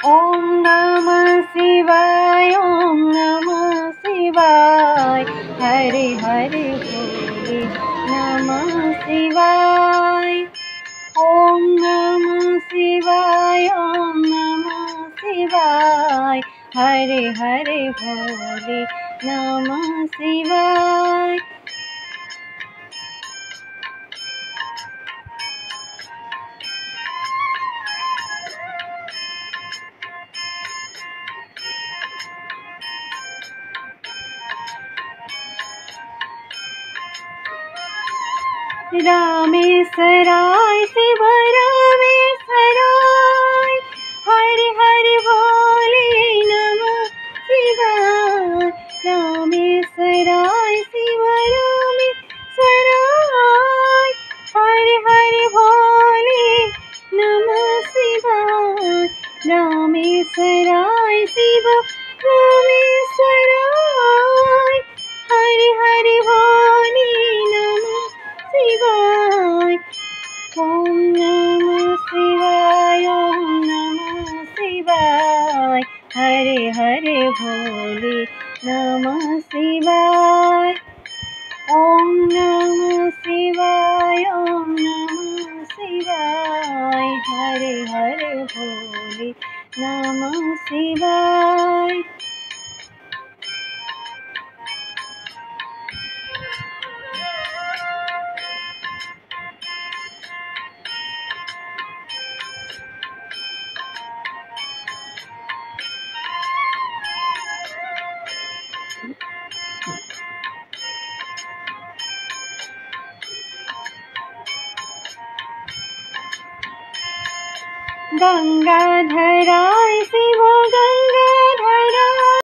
ओम नमः शिवाय, ओम नमः शिवाय, हरे हरे भोले नमः शिवाय। ओम नमः शिवाय, ओम नमः शिवाय, हरे हरे भोले नमः शिवाय। रामेश्वराय शिव रामेश्वराय, हरे हरे भोले नमः शिवाय। रामेश्वराय शिव रामेश्वराय, हरे हरे भोले नमः शिवाय। रामेश्वराय शिव रामेश्वराय, हरे हरे भोले नमः शिवाय। ओम नमः शिवाय, ओम नमः शिवाय, हरे हरे भोले नमः शिवाय। ओम नमः शिवाय, ओम नमः शिवाय, हरे हरे भोले नमः शिवाय। गंगाधराय